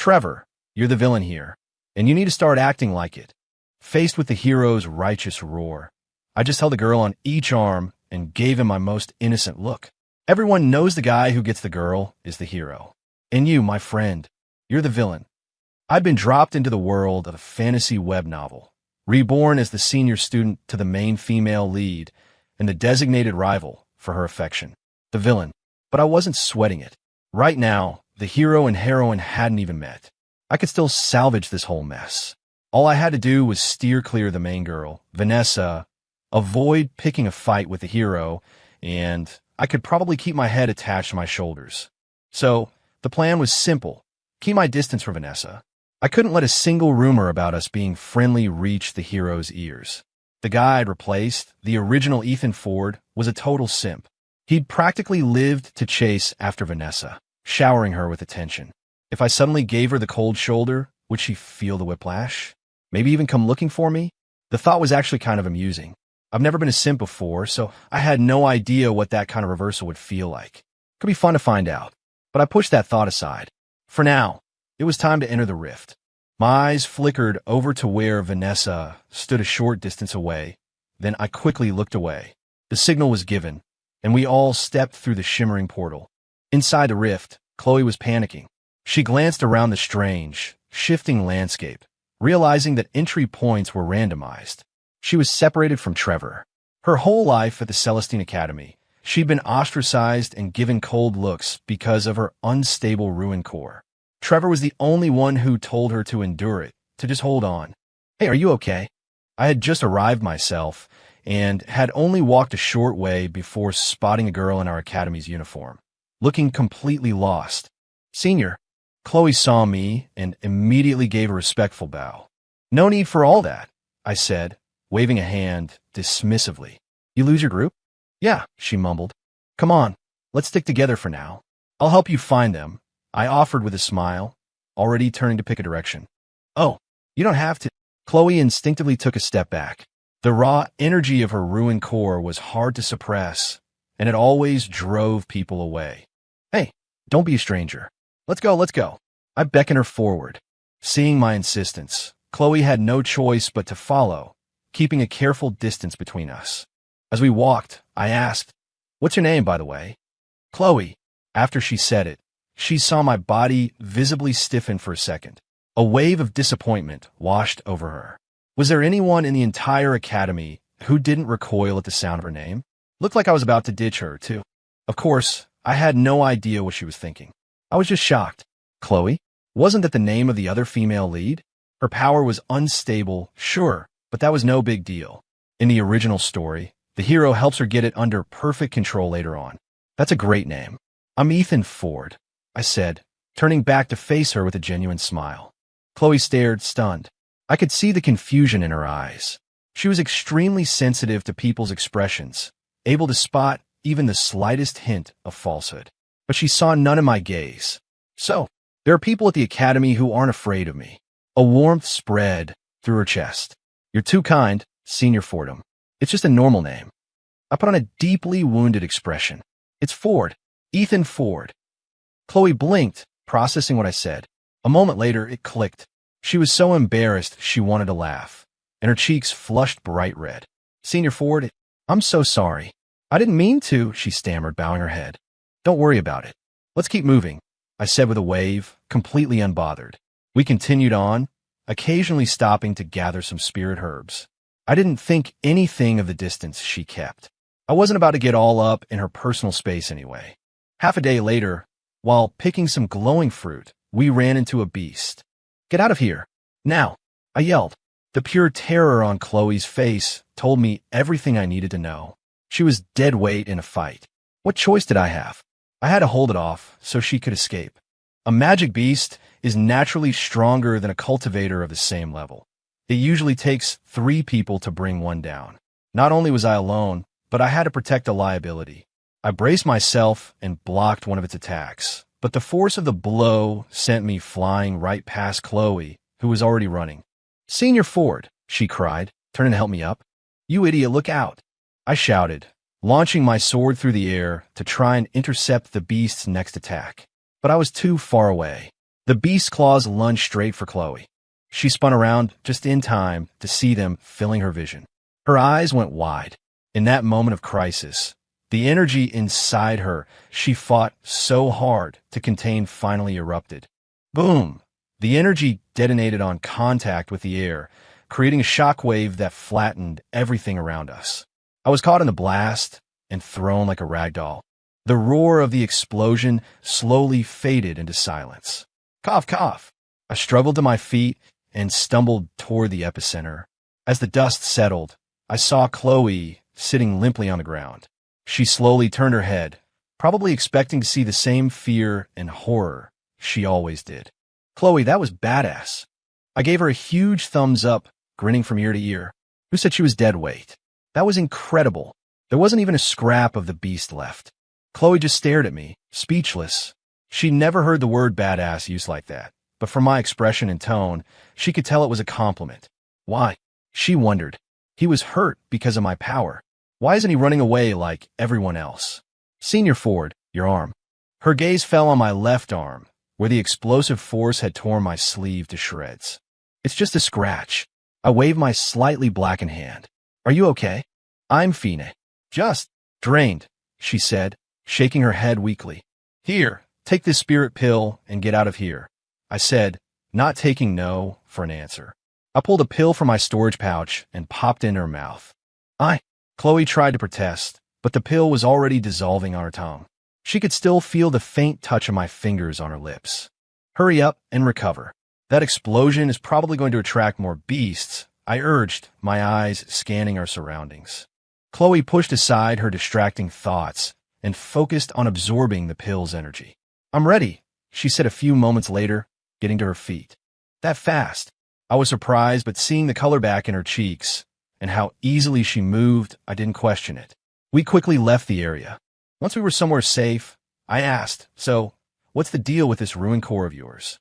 Trevor, you're the villain here, and you need to start acting like it. Faced with the hero's righteous roar, I just held the girl on each arm and gave him my most innocent look. Everyone knows the guy who gets the girl is the hero. And you, my friend, you're the villain. I'd been dropped into the world of a fantasy web novel, reborn as the senior student to the main female lead and the designated rival for her affection, the villain. But I wasn't sweating it. Right now, the hero and heroine hadn't even met. I could still salvage this whole mess. All I had to do was steer clear of the main girl, Vanessa, avoid picking a fight with the hero, and I could probably keep my head attached to my shoulders. So, the plan was simple. Keep my distance from Vanessa. I couldn't let a single rumor about us being friendly reach the hero's ears. The guy I'd replaced, the original Ethan Ford, was a total simp. He'd practically lived to chase after Vanessa, showering her with attention. If I suddenly gave her the cold shoulder, would she feel the whiplash? Maybe even come looking for me? The thought was actually kind of amusing. I've never been a simp before, so I had no idea what that kind of reversal would feel like. Could be fun to find out, but I pushed that thought aside. For now, it was time to enter the rift. My eyes flickered over to where Vanessa stood a short distance away. Then I quickly looked away. The signal was given, and we all stepped through the shimmering portal. Inside the rift, Chloe was panicking. She glanced around the strange, shifting landscape, realizing that entry points were randomized. She was separated from Trevor. Her whole life at the Celestine Academy, she'd been ostracized and given cold looks because of her unstable ruin core. Trevor was the only one who told her to endure it, to just hold on. Hey, are you okay? I had just arrived myself and had only walked a short way before spotting a girl in our academy's uniform, looking completely lost. Senior. Chloe saw me and immediately gave a respectful bow. No need for all that, I said, waving a hand dismissively. You lose your group? Yeah, she mumbled. Come on, let's stick together for now. I'll help you find them, I offered with a smile, already turning to pick a direction. Oh, you don't have to. Chloe instinctively took a step back. The raw energy of her ruined core was hard to suppress, and it always drove people away. Hey, don't be a stranger. Let's go, let's go. I beckoned her forward. Seeing my insistence, Chloe had no choice but to follow, keeping a careful distance between us. As we walked, I asked, What's your name, by the way? Chloe. After she said it, she saw my body visibly stiffen for a second. A wave of disappointment washed over her. Was there anyone in the entire academy who didn't recoil at the sound of her name? Looked like I was about to ditch her, too. Of course, I had no idea what she was thinking. I was just shocked. Chloe? Wasn't that the name of the other female lead? Her power was unstable, sure, but that was no big deal. In the original story, the hero helps her get it under perfect control later on. That's a great name. I'm Ethan Ford, I said, turning back to face her with a genuine smile. Chloe stared, stunned. I could see the confusion in her eyes. She was extremely sensitive to people's expressions, able to spot even the slightest hint of falsehood. But she saw none in my gaze. So, there are people at the academy who aren't afraid of me. A warmth spread through her chest. You're too kind, Senior Fordham. It's just a normal name. I put on a deeply wounded expression. It's Ford. Ethan Ford. Chloe blinked, processing what I said. A moment later, it clicked. She was so embarrassed she wanted to laugh, and her cheeks flushed bright red. Senior Ford, I'm so sorry. I didn't mean to, she stammered, bowing her head. Don't worry about it. Let's keep moving, I said with a wave, completely unbothered. We continued on, occasionally stopping to gather some spirit herbs. I didn't think anything of the distance she kept. I wasn't about to get all up in her personal space anyway. Half a day later, while picking some glowing fruit, we ran into a beast. Get out of here. Now, I yelled. The pure terror on Chloe's face told me everything I needed to know. She was dead weight in a fight. What choice did I have? I had to hold it off so she could escape. A magic beast is naturally stronger than a cultivator of the same level. It usually takes 3 people to bring one down. Not only was I alone, but I had to protect a liability. I braced myself and blocked one of its attacks, but the force of the blow sent me flying right past Chloe, who was already running. Senior Ford, she cried, turning to help me up. You idiot, look out. I shouted, launching my sword through the air to try and intercept the beast's next attack. But I was too far away. The beast's claws lunged straight for Chloe. She spun around just in time to see them filling her vision. Her eyes went wide. In that moment of crisis, the energy inside her she fought so hard to contain finally erupted. Boom! The energy detonated on contact with the air, creating a shockwave that flattened everything around us. I was caught in the blast and thrown like a rag doll. The roar of the explosion slowly faded into silence. Cough, cough. I struggled to my feet and stumbled toward the epicenter. As the dust settled, I saw Chloe sitting limply on the ground. She slowly turned her head, probably expecting to see the same fear and horror she always did. Chloe, that was badass. I gave her a huge thumbs up, grinning from ear to ear. Who said she was dead weight? That was incredible. There wasn't even a scrap of the beast left. Chloe just stared at me, speechless. She'd never heard the word badass used like that, but from my expression and tone, she could tell it was a compliment. Why? She wondered. He was hurt because of my power. Why isn't he running away like everyone else? Senior Ford, your arm. Her gaze fell on my left arm, where the explosive force had torn my sleeve to shreds. It's just a scratch. I waved my slightly blackened hand. Are you okay? I'm fine. Just drained, she said, shaking her head weakly. Here, take this spirit pill and get out of here, I said, not taking no for an answer. I pulled a pill from my storage pouch and popped it in her mouth. Chloe tried to protest, but the pill was already dissolving on her tongue. She could still feel the faint touch of my fingers on her lips. Hurry up and recover. That explosion is probably going to attract more beasts, I urged, my eyes scanning our surroundings. Chloe pushed aside her distracting thoughts and focused on absorbing the pill's energy. I'm ready, she said a few moments later, getting to her feet. That fast. I was surprised, but seeing the color back in her cheeks and how easily she moved, I didn't question it. We quickly left the area. Once we were somewhere safe, I asked, so, what's the deal with this ruined core of yours?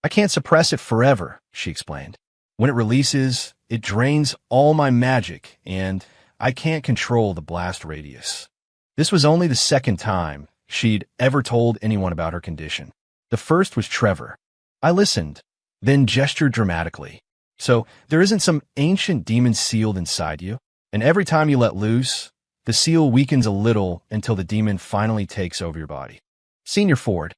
I can't suppress it forever, she explained. When it releases, it drains all my magic, and I can't control the blast radius. This was only the second time she'd ever told anyone about her condition. The first was Trevor. I listened, then gestured dramatically. So, there isn't some ancient demon sealed inside you, and every time you let loose, the seal weakens a little until the demon finally takes over your body. Senior Ford.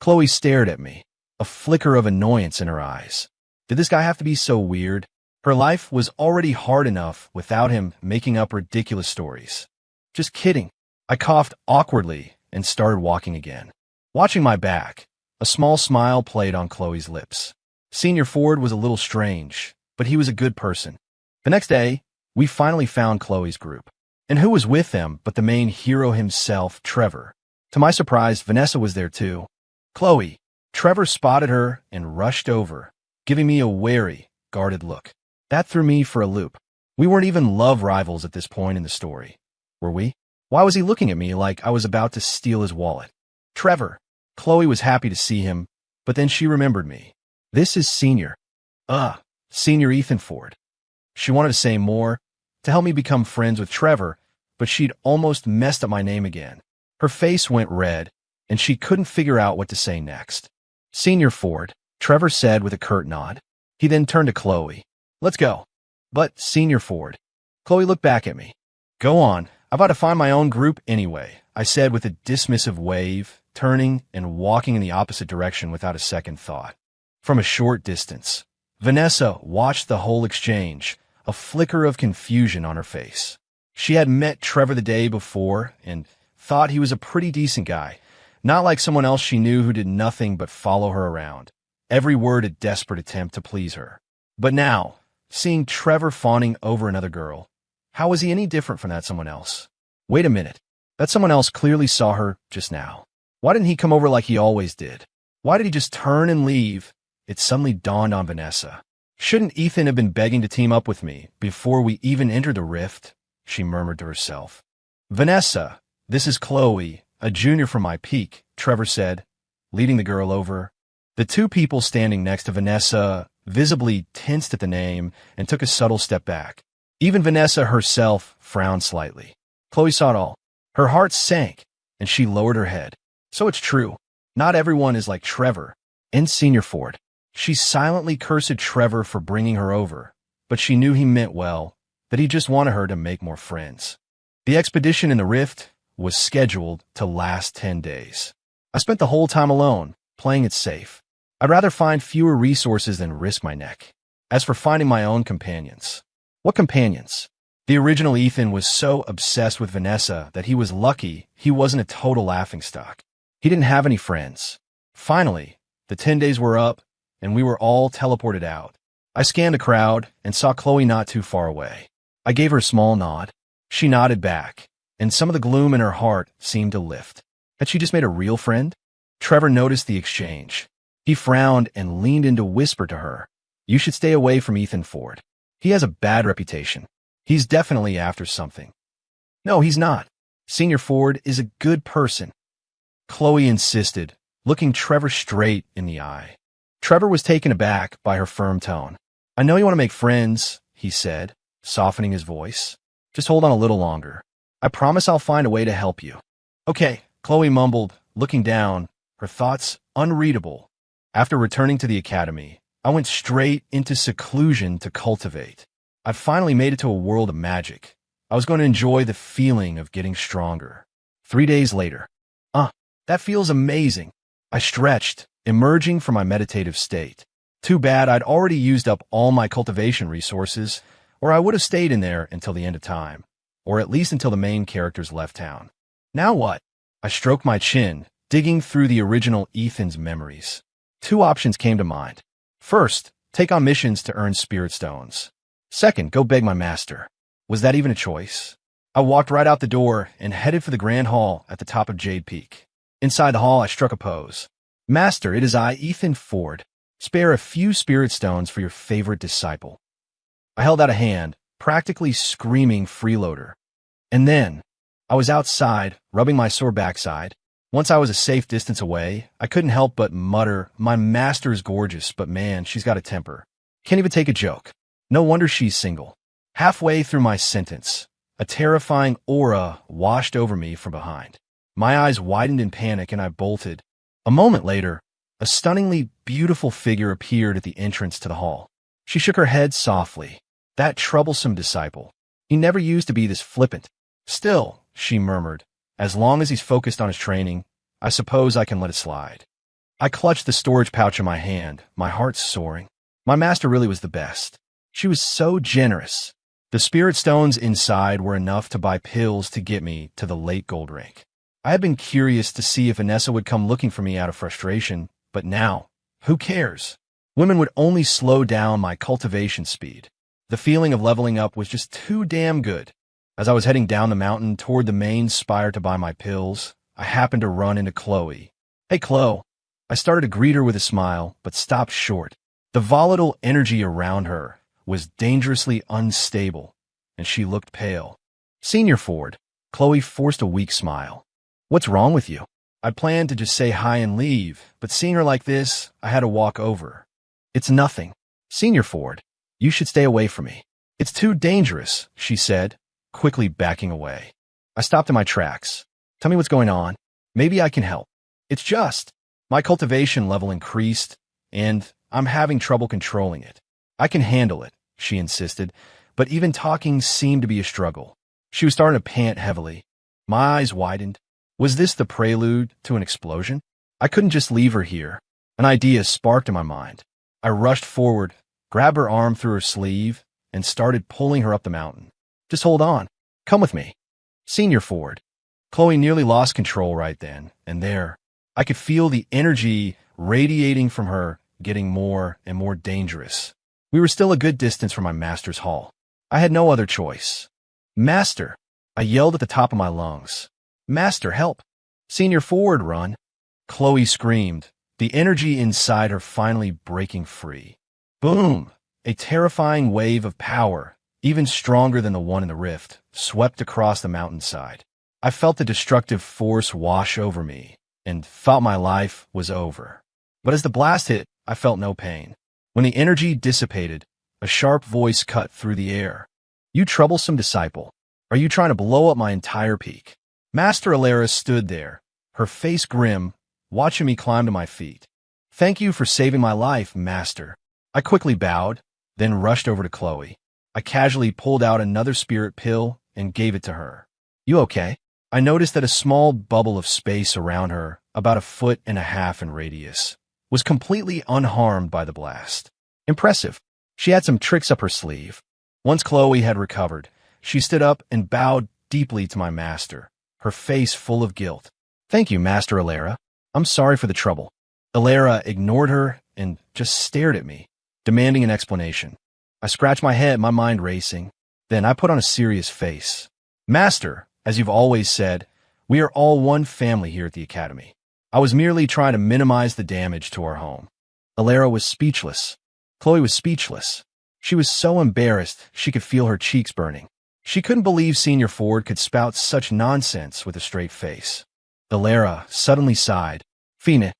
Chloe stared at me, a flicker of annoyance in her eyes. Did this guy have to be so weird? Her life was already hard enough without him making up ridiculous stories. Just kidding. I coughed awkwardly and started walking again. Watching my back, a small smile played on Chloe's lips. Senior Ford was a little strange, but he was a good person. The next day, we finally found Chloe's group. And who was with them but the main hero himself, Trevor? To my surprise, Vanessa was there too. Chloe. Trevor spotted her and rushed over, giving me a wary, guarded look. That threw me for a loop. We weren't even love rivals at this point in the story, were we? Why was he looking at me like I was about to steal his wallet? Trevor. Chloe was happy to see him, but then she remembered me. This is Senior. Senior Ethan Ford. She wanted to say more, to help me become friends with Trevor, but she'd almost messed up my name again. Her face went red, and she couldn't figure out what to say next. Senior Ford, Trevor said with a curt nod. He then turned to Chloe. Let's go. But, Senior Ford. Chloe looked back at me. Go on, I've got to find my own group anyway, I said with a dismissive wave, turning and walking in the opposite direction without a second thought. From a short distance, Vanessa watched the whole exchange, a flicker of confusion on her face. She had met Trevor the day before and thought he was a pretty decent guy, not like someone else she knew who did nothing but follow her around, every word a desperate attempt to please her. But now, seeing Trevor fawning over another girl, how was he any different from that someone else? Wait a minute, that someone else clearly saw her just now. Why didn't he come over like he always did? Why did he just turn and leave? It suddenly dawned on Vanessa. Shouldn't Ethan have been begging to team up with me before we even entered the rift? She murmured to herself. Vanessa, this is Chloe, a junior from my peak, Trevor said, leading the girl over. The two people standing next to Vanessa visibly tensed at the name and took a subtle step back. Even Vanessa herself frowned slightly. Chloe saw it all. Her heart sank, and she lowered her head. So it's true. Not everyone is like Trevor. And Senior Ford. She silently cursed Trevor for bringing her over, but she knew he meant well, that he just wanted her to make more friends. The expedition in the Rift was scheduled to last 10 days. I spent the whole time alone, playing it safe. I'd rather find fewer resources than risk my neck. As for finding my own companions. What companions? The original Ethan was so obsessed with Vanessa that he was lucky he wasn't a total laughingstock. He didn't have any friends. Finally, the 10 days were up, and we were all teleported out. I scanned the crowd and saw Chloe not too far away. I gave her a small nod. She nodded back, and some of the gloom in her heart seemed to lift. Had she just made a real friend? Trevor noticed the exchange. He frowned and leaned in to whisper to her, "You should stay away from Ethan Ford. He has a bad reputation. He's definitely after something." "No, he's not. Senior Ford is a good person," Chloe insisted, looking Trevor straight in the eye. Trevor was taken aback by her firm tone. "I know you want to make friends," he said, softening his voice. "Just hold on a little longer. I promise I'll find a way to help you." "Okay," Chloe mumbled, looking down, her thoughts unreadable. After returning to the academy, I went straight into seclusion to cultivate. I'd finally made it to a world of magic. I was going to enjoy the feeling of getting stronger. 3 days later. That feels amazing. I stretched, emerging from my meditative state. Too bad I'd already used up all my cultivation resources, or I would have stayed in there until the end of time, or at least until the main characters left town. Now what? I stroked my chin, digging through the original Ethan's memories. 2 options came to mind. First, take on missions to earn spirit stones. Second, go beg my master. Was that even a choice? I walked right out the door and headed for the grand hall at the top of Jade Peak. Inside the hall, I struck a pose. "Master, it is I, Ethan Ford. Spare a few spirit stones for your favorite disciple." I held out a hand, practically screaming freeloader. And then, I was outside, rubbing my sore backside. Once I was a safe distance away, I couldn't help but mutter, "My master's gorgeous, but man, she's got a temper. Can't even take a joke. No wonder she's single." Halfway through my sentence, a terrifying aura washed over me from behind. My eyes widened in panic and I bolted. A moment later, a stunningly beautiful figure appeared at the entrance to the hall. She shook her head softly. That troublesome disciple. He never used to be this flippant. "Still," she murmured, "as long as he's focused on his training, I suppose I can let it slide." I clutched the storage pouch in my hand, my heart soaring. My master really was the best. She was so generous. The spirit stones inside were enough to buy pills to get me to the late gold rank. I had been curious to see if Vanessa would come looking for me out of frustration, but now, who cares? Women would only slow down my cultivation speed. The feeling of leveling up was just too damn good. As I was heading down the mountain toward the main spire to buy my pills, I happened to run into Chloe. "Hey, Chloe." I started to greet her with a smile, but stopped short. The volatile energy around her was dangerously unstable, and she looked pale. "Senior Ford." Chloe forced a weak smile. "What's wrong with you?" I'd planned to just say hi and leave, but seeing her like this, I had to walk over. "It's nothing. Senior Ford, you should stay away from me. It's too dangerous," she said, quickly backing away. I stopped in my tracks. "Tell me what's going on. Maybe I can help." "It's just, my cultivation level increased, and I'm having trouble controlling it." "I can handle it," she insisted, but even talking seemed to be a struggle. She was starting to pant heavily. My eyes widened. Was this the prelude to an explosion? I couldn't just leave her here. An idea sparked in my mind. I rushed forward, grabbed her arm through her sleeve, and started pulling her up the mountain. "Just hold on. Come with me." "Senior Ford." Chloe nearly lost control right then and there. I could feel the energy radiating from her getting more and more dangerous. We were still a good distance from my master's hall. I had no other choice. "Master!" I yelled at the top of my lungs. "Master, help! Senior Ford, run!" Chloe screamed, the energy inside her finally breaking free. Boom! A terrifying wave of power, even stronger than the one in the rift, swept across the mountainside. I felt the destructive force wash over me and thought my life was over. But as the blast hit, I felt no pain. When the energy dissipated, a sharp voice cut through the air. "You troublesome disciple, are you trying to blow up my entire peak?" Master Alara stood there, her face grim, watching me climb to my feet. Thank you for saving my life, master. I quickly bowed, then rushed over to Chloe. I casually pulled out another spirit pill and gave it to her. You okay? I noticed that a small bubble of space around her, about 1.5 feet in radius, was completely unharmed by the blast. Impressive. She had some tricks up her sleeve. Once Chloe had recovered, she stood up and bowed deeply to my master, her face full of guilt. Thank you, Master Alara. I'm sorry for the trouble. Alara ignored her and just stared at me, demanding an explanation. I scratched my head, my mind racing. Then I put on a serious face. Master, as you've always said, we are all one family here at the Academy. I was merely trying to minimize the damage to our home. Alara was speechless. Chloe was speechless. She was so embarrassed she could feel her cheeks burning. She couldn't believe Senior Ford could spout such nonsense with a straight face. Alara suddenly sighed. Fine.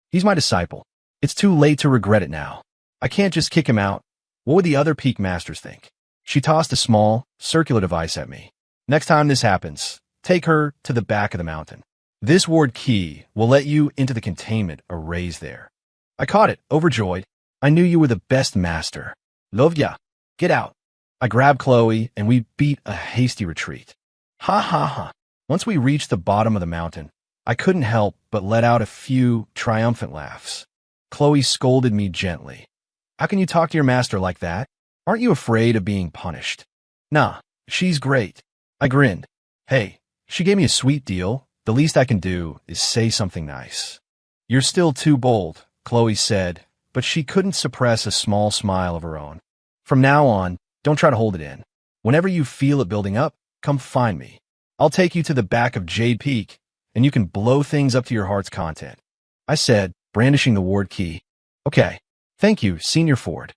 He's my disciple. It's too late to regret it now. I can't just kick him out. What would the other peak masters think? She tossed a small, circular device at me. Next time this happens, take her to the back of the mountain. This ward key will let you into the containment arrays there. I caught it, overjoyed. I knew you were the best master. Love ya. Get out. I grabbed Chloe, and we beat a hasty retreat. Ha. Once we reached the bottom of the mountain, I couldn't help but let out a few triumphant laughs. Chloe scolded me gently. How can you talk to your master like that? Aren't you afraid of being punished? Nah, she's great. I grinned. Hey, she gave me a sweet deal. The least I can do is say something nice. You're still too bold, Chloe said, but she couldn't suppress a small smile of her own. From now on, don't try to hold it in. Whenever you feel it building up, come find me. I'll take you to the back of Jade Peak, and you can blow things up to your heart's content. I said, brandishing the ward key. Okay. Thank you, Senior Ford.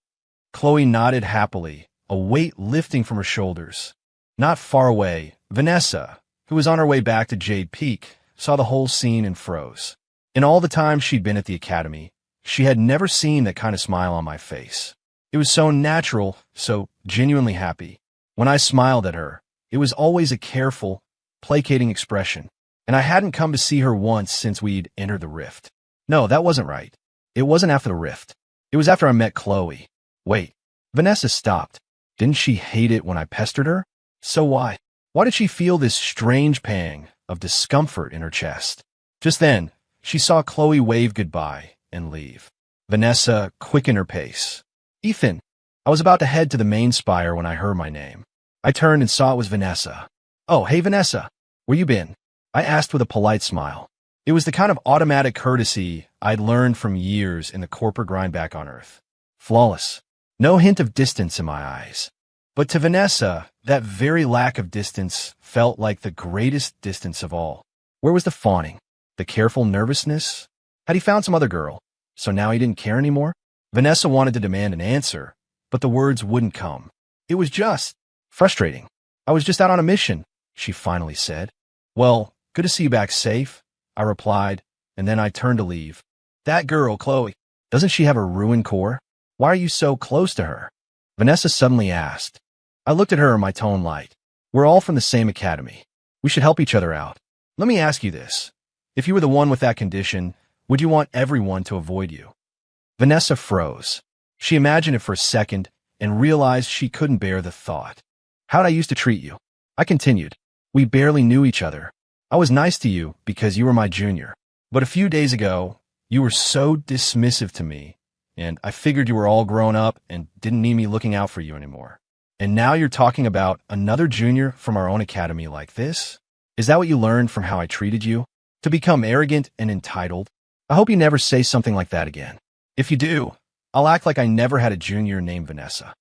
Chloe nodded happily, a weight lifting from her shoulders. Not far away, Vanessa, who was on her way back to Jade Peak, saw the whole scene and froze. In all the time she'd been at the Academy, she had never seen that kind of smile on my face. It was so natural, so genuinely happy. When I smiled at her, it was always a careful, placating expression, and I hadn't come to see her once since we'd entered the rift. No, that wasn't right. It wasn't after the rift. It was after I met Chloe. Wait, Vanessa stopped. Didn't she hate it when I pestered her? So why? Why did she feel this strange pang of discomfort in her chest? Just then, she saw Chloe wave goodbye and leave. Vanessa quickened her pace. Ethan, I was about to head to the main spire when I heard my name. I turned and saw it was Vanessa. Oh, hey Vanessa, where you been? I asked with a polite smile. It was the kind of automatic courtesy I'd learned from years in the corporate grind back on Earth. Flawless. No hint of distance in my eyes. But to Vanessa, that very lack of distance felt like the greatest distance of all. Where was the fawning? The careful nervousness? Had he found some other girl? So now he didn't care anymore? Vanessa wanted to demand an answer, but the words wouldn't come. It was just frustrating. I was just out on a mission, she finally said. Well, good to see you back safe, I replied, and then I turned to leave. That girl, Chloe, doesn't she have a ruined core? Why are you so close to her? Vanessa suddenly asked. I looked at her, my tone light. We're all from the same academy. We should help each other out. Let me ask you this. If you were the one with that condition, would you want everyone to avoid you? Vanessa froze. She imagined it for a second and realized she couldn't bear the thought. How'd I used to treat you? I continued. We barely knew each other. I was nice to you because you were my junior. But a few days ago, you were so dismissive to me, and I figured you were all grown up and didn't need me looking out for you anymore. And now you're talking about another junior from our own academy like this? Is that what you learned from how I treated you? To become arrogant and entitled? I hope you never say something like that again. If you do, I'll act like I never had a junior named Vanessa.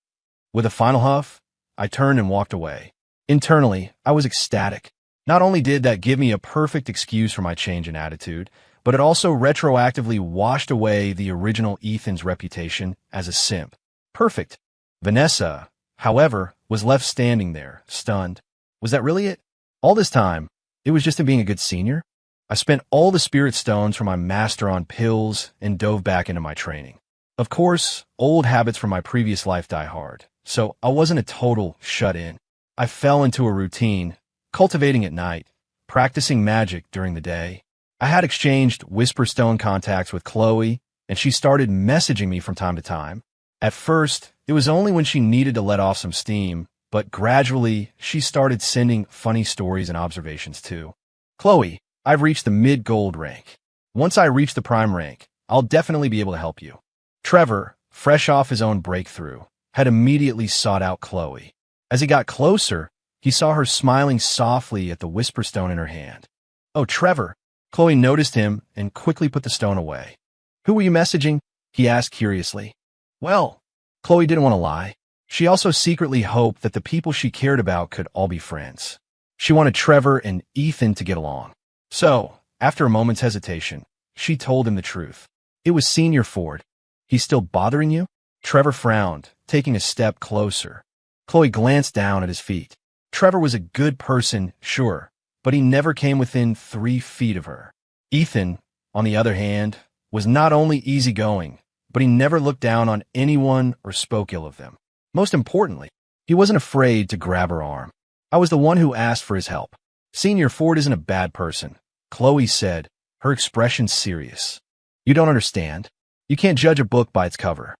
With a final huff, I turned and walked away. Internally, I was ecstatic. Not only did that give me a perfect excuse for my change in attitude, but it also retroactively washed away the original Ethan's reputation as a simp. Perfect. Vanessa, however, was left standing there, stunned. Was that really it? All this time, it was just him being a good senior? I spent all the spirit stones from my master on pills and dove back into my training. Of course, old habits from my previous life die hard, so I wasn't a total shut-in. I fell into a routine, cultivating at night, practicing magic during the day. I had exchanged Whisper Stone contacts with Chloe, and she started messaging me from time to time. At first, it was only when she needed to let off some steam, but gradually, she started sending funny stories and observations too. Chloe, I've reached the mid-gold rank. Once I reach the prime rank, I'll definitely be able to help you. Trevor, fresh off his own breakthrough, had immediately sought out Chloe. As he got closer, he saw her smiling softly at the Whisper Stone in her hand. Oh, Trevor! Chloe noticed him and quickly put the stone away. Who were you messaging? He asked curiously. Well, Chloe didn't want to lie. She also secretly hoped that the people she cared about could all be friends. She wanted Trevor and Ethan to get along. So, after a moment's hesitation, she told him the truth. It was Senior Ford. He's still bothering you? Trevor frowned, taking a step closer. Chloe glanced down at his feet. Trevor was a good person, sure, but he never came within 3 feet of her. Ethan, on the other hand, was not only easygoing, but he never looked down on anyone or spoke ill of them. Most importantly, he wasn't afraid to grab her arm. I was the one who asked for his help. Senior Ford isn't a bad person, Chloe said, her expression serious. You don't understand. You can't judge a book by its cover.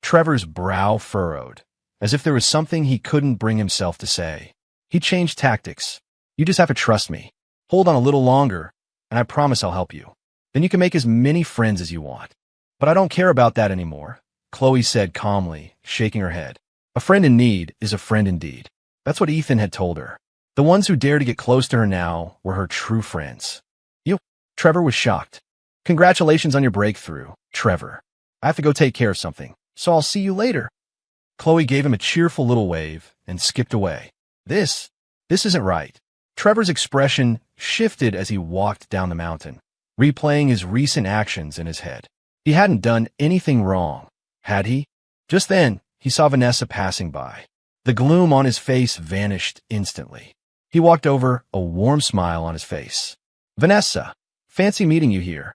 Trevor's brow furrowed, as if there was something he couldn't bring himself to say. He changed tactics. You just have to trust me. Hold on a little longer, and I promise I'll help you. Then you can make as many friends as you want. But I don't care about that anymore, Chloe said calmly, shaking her head. A friend in need is a friend indeed. That's what Ethan had told her. The ones who dared to get close to her now were her true friends. You? Trevor was shocked. Congratulations on your breakthrough, Trevor. I have to go take care of something, so I'll see you later. Chloe gave him a cheerful little wave and skipped away. This isn't right. Trevor's expression shifted as he walked down the mountain, replaying his recent actions in his head. He hadn't done anything wrong, had he? Just then, he saw Vanessa passing by. The gloom on his face vanished instantly. He walked over, a warm smile on his face. Vanessa, fancy meeting you here.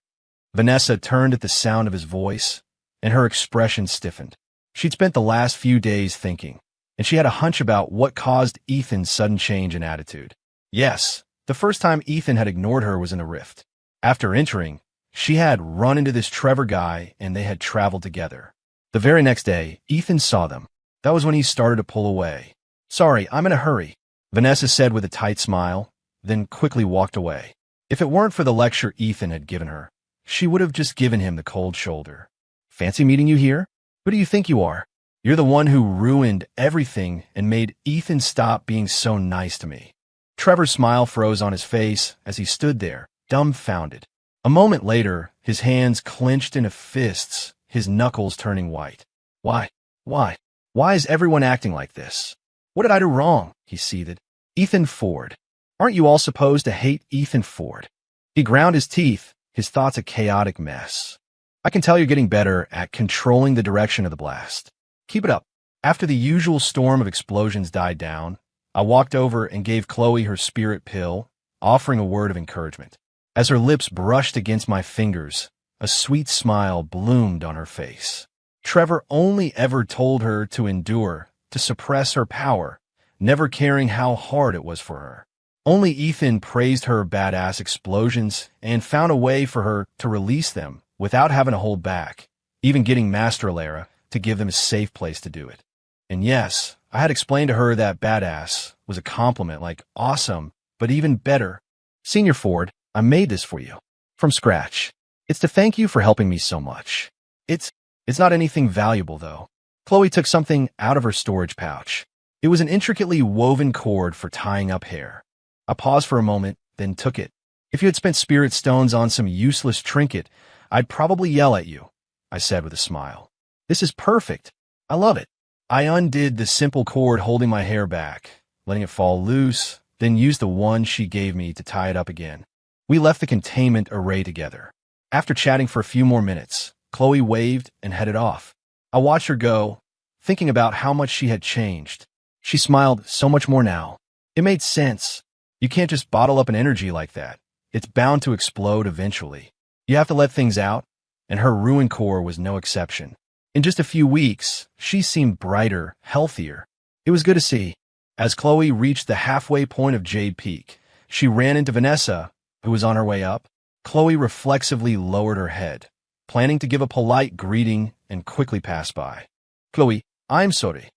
Vanessa turned at the sound of his voice, and her expression stiffened. She'd spent the last few days thinking, and she had a hunch about what caused Ethan's sudden change in attitude. Yes, the first time Ethan had ignored her was in the rift. After entering, she had run into this Trevor guy, and they had traveled together. The very next day, Ethan saw them. That was when he started to pull away. Sorry, I'm in a hurry, Vanessa said with a tight smile, then quickly walked away. If it weren't for the lecture Ethan had given her, she would have just given him the cold shoulder. Fancy meeting you here? Who do you think you are? You're the one who ruined everything and made Ethan stop being so nice to me. Trevor's smile froze on his face as he stood there, dumbfounded. A moment later, his hands clenched into fists, his knuckles turning white. Why? Why is everyone acting like this? What did I do wrong? He seethed. Ethan Ford. Aren't you all supposed to hate Ethan Ford? He ground his teeth, his thoughts a chaotic mess. I can tell you're getting better at controlling the direction of the blast. Keep it up. After the usual storm of explosions died down, I walked over and gave Chloe her spirit pill, offering a word of encouragement. As her lips brushed against my fingers, a sweet smile bloomed on her face. Trevor only ever told her to endure, to suppress her power, never caring how hard it was for her. Only Ethan praised her badass explosions and found a way for her to release them without having to hold back, even getting Master Lara to give them a safe place to do it. And yes, I had explained to her that badass was a compliment like awesome, but even better. Senior Ford, I made this for you. From scratch. It's to thank you for helping me so much. It's not anything valuable, though. Chloe took something out of her storage pouch. It was an intricately woven cord for tying up hair. I paused for a moment, then took it. If you had spent spirit stones on some useless trinket, I'd probably yell at you, I said with a smile. This is perfect. I love it. I undid the simple cord holding my hair back, letting it fall loose, then used the one she gave me to tie it up again. We left the containment array together. After chatting for a few more minutes, Chloe waved and headed off. I watched her go, thinking about how much she had changed. She smiled so much more now. It made sense. You can't just bottle up an energy like that. It's bound to explode eventually. You have to let things out, and her ruin core was no exception. In just a few weeks, she seemed brighter, healthier. It was good to see. As Chloe reached the halfway point of Jade Peak, she ran into Vanessa, who was on her way up. Chloe reflexively lowered her head, planning to give a polite greeting and quickly pass by. Chloe, I'm sorry.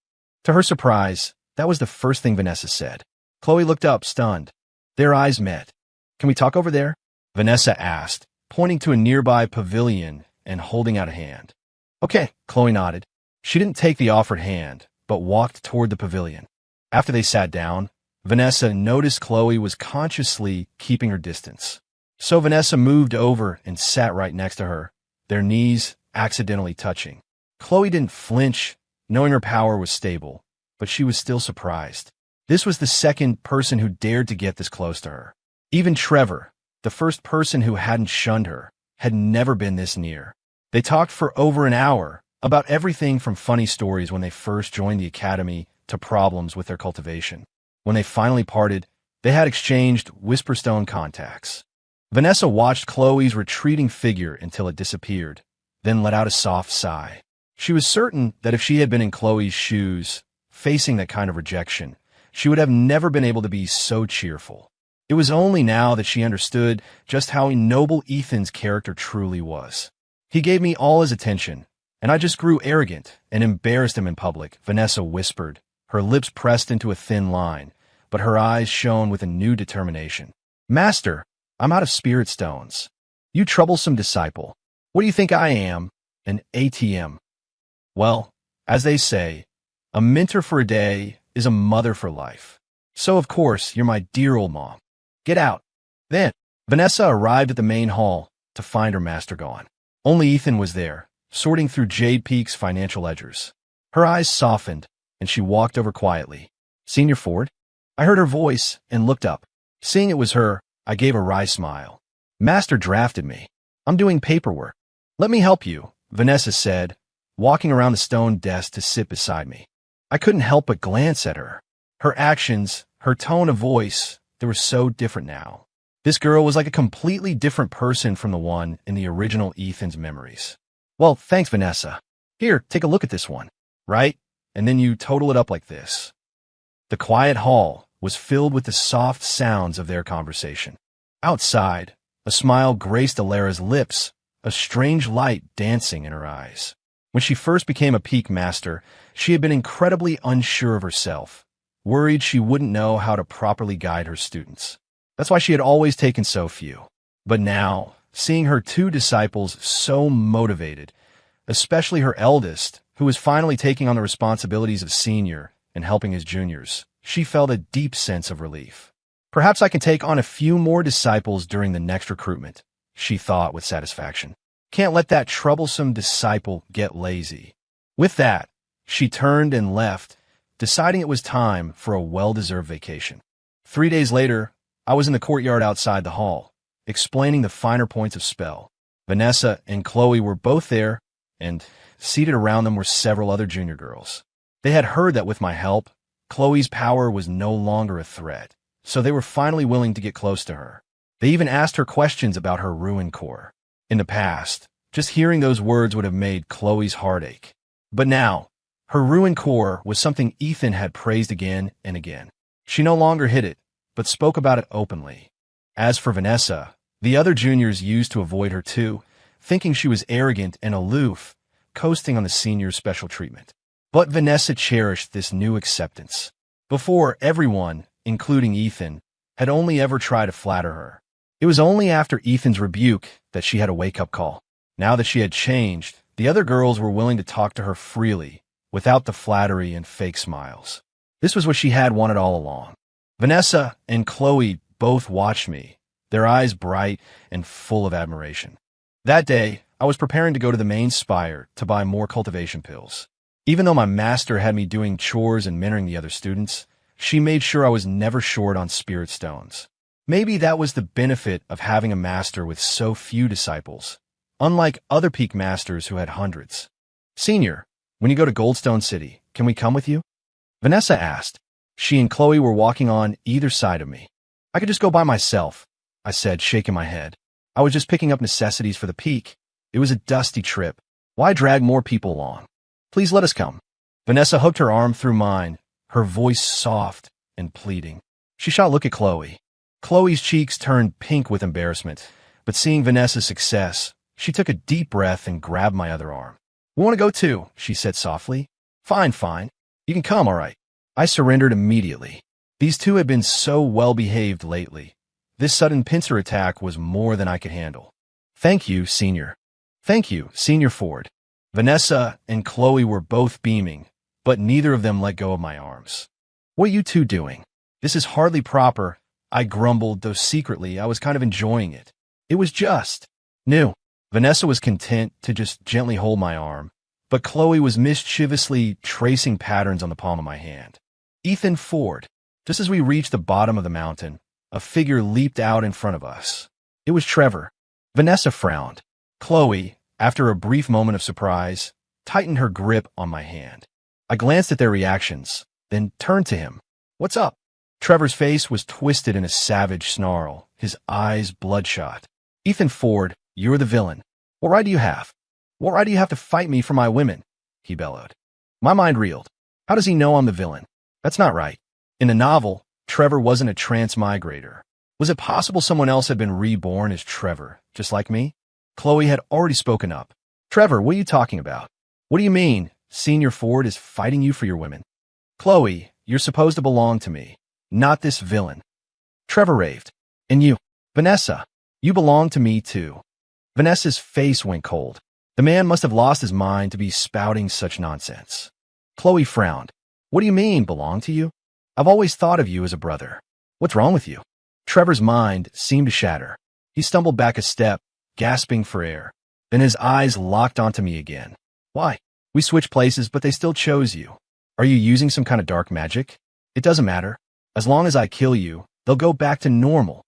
To her surprise, that was the first thing Vanessa said. Chloe looked up, stunned. Their eyes met. Can we talk over there? Vanessa asked, pointing to a nearby pavilion and holding out a hand. Okay, Chloe nodded. She didn't take the offered hand, but walked toward the pavilion. After they sat down, Vanessa noticed Chloe was consciously keeping her distance. So Vanessa moved over and sat right next to her, their knees accidentally touching. Chloe didn't flinch, knowing her power was stable, but she was still surprised. This was the second person who dared to get this close to her. Even Trevor, the first person who hadn't shunned her, had never been this near. They talked for over an hour about everything from funny stories when they first joined the academy to problems with their cultivation. When they finally parted, they had exchanged whisperstone contacts. Vanessa watched Chloe's retreating figure until it disappeared, then let out a soft sigh. She was certain that if she had been in Chloe's shoes, facing that kind of rejection, she would have never been able to be so cheerful. It was only now that she understood just how noble Ethan's character truly was. He gave me all his attention, and I just grew arrogant and embarrassed him in public, Vanessa whispered, her lips pressed into a thin line, but her eyes shone with a new determination. Master, I'm out of spirit stones. You troublesome disciple. What do you think I am? An ATM. Well, as they say, a mentor for a day is a mother for life. So, of course, you're my dear old mom. Get out. Then, Vanessa arrived at the main hall to find her master gone. Only Ethan was there, sorting through Jade Peak's financial ledgers. Her eyes softened, and she walked over quietly. Senior Ford? I heard her voice and looked up. Seeing it was her, I gave a wry smile. Master drafted me. I'm doing paperwork. Let me help you, Vanessa said, walking around the stone desk to sit beside me. I couldn't help but glance at her. Her actions, her tone of voice, they were so different now. This girl was like a completely different person from the one in the original Ethan's memories. Well, thanks, Vanessa. Here, take a look at this one. Right? And then you total it up like this. The quiet hall was filled with the soft sounds of their conversation. Outside, a smile graced Alara's lips, a strange light dancing in her eyes. When she first became a peak master, she had been incredibly unsure of herself, worried she wouldn't know how to properly guide her students. That's why she had always taken so few. But now, seeing her two disciples so motivated, especially her eldest, who was finally taking on the responsibilities of senior and helping his juniors, she felt a deep sense of relief. Perhaps I can take on a few more disciples during the next recruitment, she thought with satisfaction. Can't let that troublesome disciple get lazy. With that, she turned and left, deciding it was time for a well-deserved vacation. 3 days later, I was in the courtyard outside the hall, explaining the finer points of spell. Vanessa and Chloe were both there, and seated around them were several other junior girls. They had heard that with my help, Chloe's power was no longer a threat, so they were finally willing to get close to her. They even asked her questions about her ruin core. In the past, just hearing those words would have made Chloe's heart ache. But now, her ruin core was something Ethan had praised again and again. She no longer hid it, but spoke about it openly. As for Vanessa, the other juniors used to avoid her too, thinking she was arrogant and aloof, coasting on the seniors' special treatment. But Vanessa cherished this new acceptance. Before, everyone, including Ethan, had only ever tried to flatter her. It was only after Ethan's rebuke that she had a wake-up call. Now that she had changed, the other girls were willing to talk to her freely, without the flattery and fake smiles. This was what she had wanted all along. Vanessa and Chloe both watched me, their eyes bright and full of admiration. That day, I was preparing to go to the main spire to buy more cultivation pills. Even though my master had me doing chores and mentoring the other students, she made sure I was never short on spirit stones. Maybe that was the benefit of having a master with so few disciples, unlike other peak masters who had hundreds. Senior, when you go to Goldstone City, can we come with you? Vanessa asked. She and Chloe were walking on either side of me. I could just go by myself, I said, shaking my head. I was just picking up necessities for the peak. It was a dusty trip. Why drag more people along? Please let us come. Vanessa hooked her arm through mine, her voice soft and pleading. She shot a look at Chloe. Chloe's cheeks turned pink with embarrassment, but seeing Vanessa's success, she took a deep breath and grabbed my other arm. "We want to go too," she said softly. Fine, fine. You can come, all right." I surrendered immediately. These two had been so well-behaved lately. This sudden pincer attack was more than I could handle. "Thank you, Senior." "Thank you, Senior Ford." Vanessa and Chloe were both beaming, but neither of them let go of my arms. "What are you two doing? This is hardly proper," I grumbled, though secretly I was kind of enjoying it. It was just new. Vanessa was content to just gently hold my arm, but Chloe was mischievously tracing patterns on the palm of my hand. "Ethan Ford." Just as we reached the bottom of the mountain, a figure leaped out in front of us. It was Trevor. Vanessa frowned. Chloe, after a brief moment of surprise, tightened her grip on my hand. I glanced at their reactions, then turned to him. "What's up?" Trevor's face was twisted in a savage snarl, his eyes bloodshot. "Ethan Ford, you're the villain. What right do you have? What right do you have to fight me for my women?" he bellowed. My mind reeled. How does he know I'm the villain? That's not right. In the novel, Trevor wasn't a transmigrator. Was it possible someone else had been reborn as Trevor, just like me? Chloe had already spoken up. "Trevor, what are you talking about? What do you mean, Senior Ford is fighting you for your women?" "Chloe, you're supposed to belong to me, not this villain." Trevor raved. "And you, Vanessa, you belong to me too." Vanessa's face went cold. The man must have lost his mind to be spouting such nonsense. Chloe frowned. "What do you mean, belong to you? I've always thought of you as a brother. What's wrong with you?" Trevor's mind seemed to shatter. He stumbled back a step, gasping for air. Then his eyes locked onto me again. "Why? We switched places, but they still chose you. Are you using some kind of dark magic? It doesn't matter. As long as I kill you, they'll go back to normal."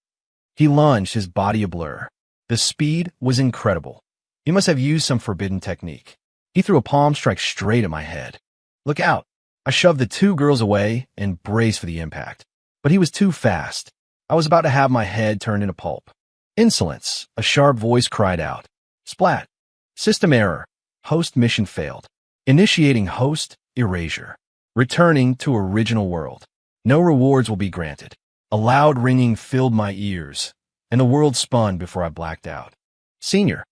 He lunged, his body a blur. The speed was incredible. He must have used some forbidden technique. He threw a palm strike straight at my head. "Look out." I shoved the two girls away and braced for the impact. But he was too fast. I was about to have my head turned into pulp. "Insolence," a sharp voice cried out. Splat. "System error. Host mission failed. Initiating host erasure. Returning to original world. No rewards will be granted." A loud ringing filled my ears, and the world spun before I blacked out. Senior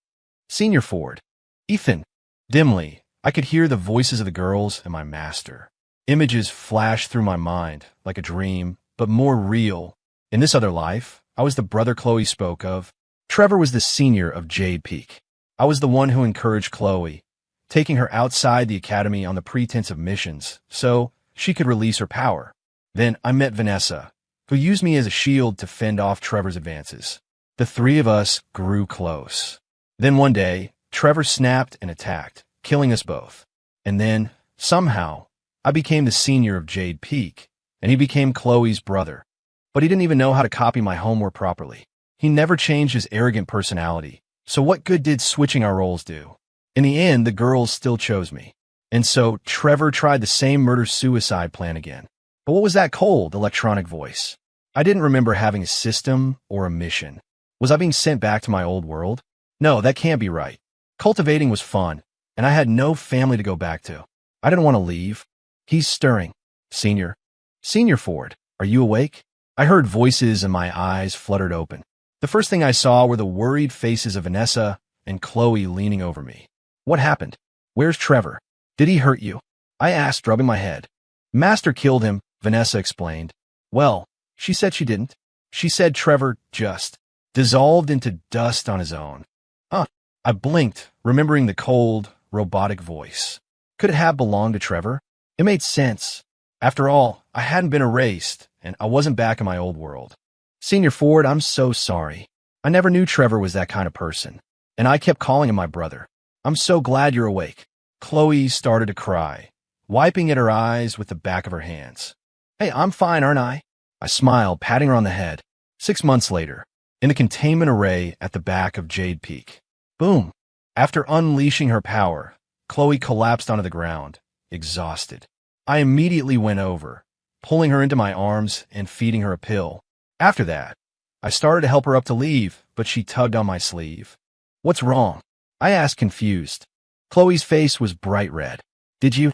Ford. "Ethan." Dimly, I could hear the voices of the girls and my master. Images flashed through my mind, like a dream, but more real. In this other life, I was the brother Chloe spoke of. Trevor was the senior of Jade Peak. I was the one who encouraged Chloe, taking her outside the academy on the pretense of missions, so she could release her power. Then I met Vanessa, who used me as a shield to fend off Trevor's advances. The three of us grew close. Then one day, Trevor snapped and attacked, killing us both. And then, somehow, I became the senior of Jade Peak, and he became Chloe's brother. But he didn't even know how to copy my homework properly. He never changed his arrogant personality, so what good did switching our roles do? In the end, the girls still chose me. And so Trevor tried the same murder-suicide plan again. But what was that cold, electronic voice? I didn't remember having a system or a mission. Was I being sent back to my old world? No, that can't be right. Cultivating was fun, and I had no family to go back to. I didn't want to leave. "He's stirring." Senior Ford, are you awake?" I heard voices and my eyes fluttered open. The first thing I saw were the worried faces of Vanessa and Chloe leaning over me. "What happened? Where's Trevor? Did he hurt you?" I asked, rubbing my head. "Master killed him," Vanessa explained. "Well, she said she didn't. She said Trevor just dissolved into dust on his own." Huh. I blinked, remembering the cold, robotic voice. Could it have belonged to Trevor? It made sense. After all, I hadn't been erased, and I wasn't back in my old world. "Senior Ford, I'm so sorry. I never knew Trevor was that kind of person, and I kept calling him my brother. I'm so glad you're awake." Chloe started to cry, wiping at her eyes with the back of her hands. "Hey, I'm fine, aren't I?" I smiled, patting her on the head. 6 months later, in the containment array at the back of Jade Peak. Boom! After unleashing her power, Chloe collapsed onto the ground, exhausted. I immediately went over, pulling her into my arms and feeding her a pill. After that, I started to help her up to leave, but she tugged on my sleeve. "What's wrong?" I asked, confused. Chloe's face was bright red. Did you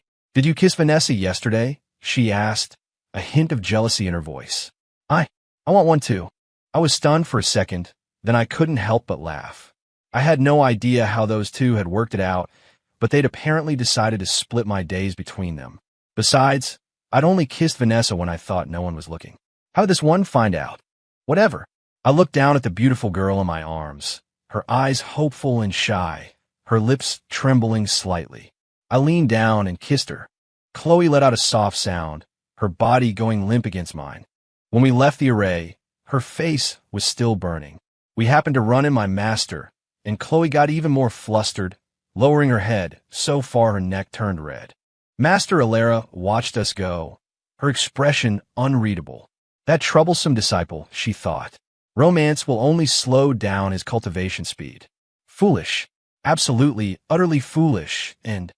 kiss Vanessa yesterday?" she asked, a hint of jealousy in her voice. I want one too." I was stunned for a second, then I couldn't help but laugh. I had no idea how those two had worked it out, but they'd apparently decided to split my days between them. Besides, I'd only kissed Vanessa when I thought no one was looking. How did this one find out? Whatever. I looked down at the beautiful girl in my arms, her eyes hopeful and shy, her lips trembling slightly. I leaned down and kissed her. Chloe let out a soft sound, her body going limp against mine. When we left the array, her face was still burning. We happened to run in my master, and Chloe got even more flustered, lowering her head so far her neck turned red. Master Alara watched us go, her expression unreadable. That troublesome disciple, she thought. Romance will only slow down his cultivation speed. Foolish. Absolutely, utterly foolish, and